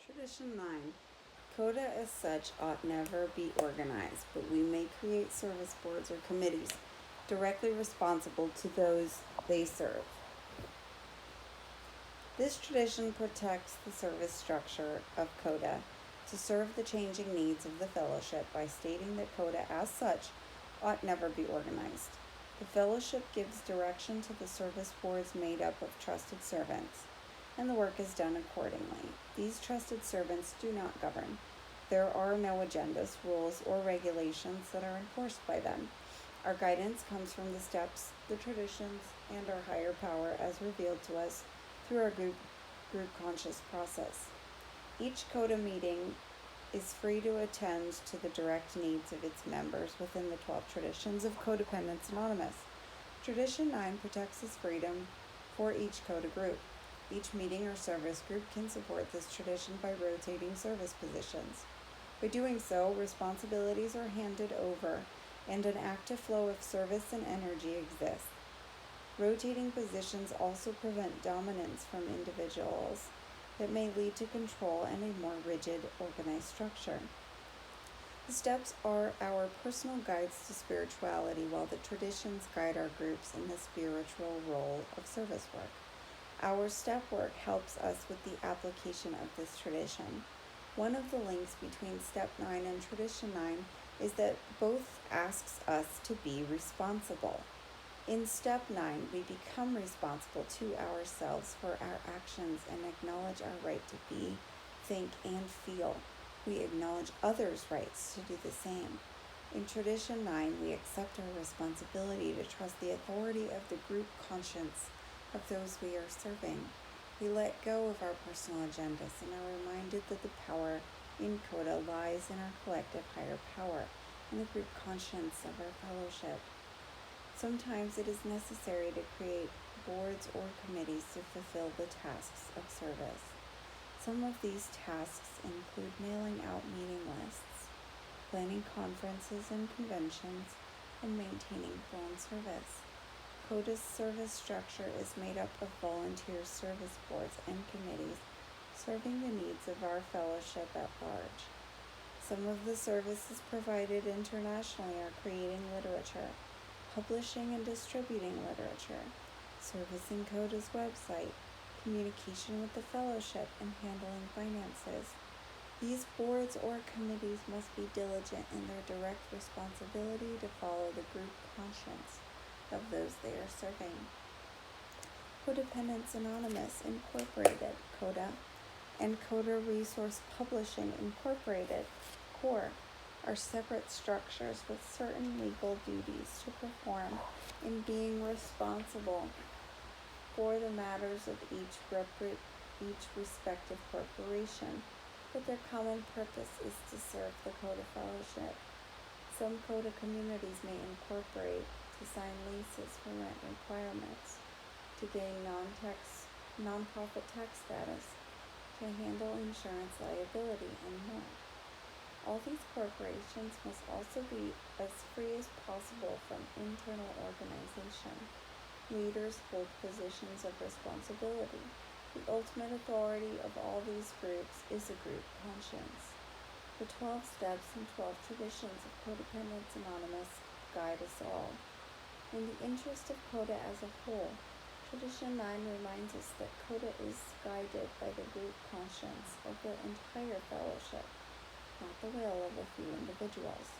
Tradition 9. Coda as such ought never be organized, but we may create service boards or committees directly responsible to those they serve. This tradition protects the service structure of Coda to serve the changing needs of the fellowship by stating that Coda as such ought never be organized. The fellowship gives direction to the service boards made up of trusted servants, and the work is done accordingly. These trusted servants do not govern. There are no agendas, rules, or regulations that are enforced by them. Our guidance comes from the steps, the traditions, and our higher power as revealed to us through our group conscious process. Each Coda meeting is free to attend to the direct needs of its members within the 12 traditions of Codependence Anonymous. Tradition 9 protects this freedom for each Coda group. Each meeting or service group can support this tradition by rotating service positions. By doing so, responsibilities are handed over and an active flow of service and energy exists. Rotating positions also prevent dominance from individuals that may lead to control and a more rigid, organized structure. The steps are our personal guides to spirituality, while the traditions guide our groups in the spiritual role of service work. Our step work helps us with the application of this tradition. One of the links between Step 9 and Tradition 9 is that both asks us to be responsible. In Step 9, we become responsible to ourselves for our actions and acknowledge our right to be, think, and feel. We acknowledge others' rights to do the same. In Tradition 9, we accept our responsibility to trust the authority of the group conscience of those we are serving. We let go of our personal agendas and are reminded that the power in Coda lies in our collective higher power and the group conscience of our fellowship. Sometimes it is necessary to create boards or committees to fulfill the tasks of service. Some of these tasks include mailing out meeting lists, planning conferences and conventions, and maintaining phone service. Coda's service structure is made up of volunteer service boards and committees serving the needs of our fellowship at large. Some of the services provided internationally are creating literature, publishing and distributing literature, servicing Coda's website, communication with the fellowship, and handling finances. These boards or committees must be diligent in their direct responsibility to follow the group conscience of those they are serving. Codependence Anonymous Incorporated, Coda, and Coda Resource Publishing Incorporated, CORE, are separate structures with certain legal duties to perform in being responsible for the matters of each respective corporation, but their common purpose is to serve the Coda Fellowship. Some Coda communities may incorporate to sign leases for rent requirements, to gain non-profit tax status, to handle insurance liability, and more. All these corporations must also be as free as possible from internal organization. Leaders hold positions of responsibility. The ultimate authority of all these groups is a group conscience. The 12 steps and 12 traditions of Codependence Anonymous guide us all. In the interest of Coda as a whole, Tradition 9 reminds us that Coda is guided by the group conscience of the entire fellowship, not the will of a few individuals.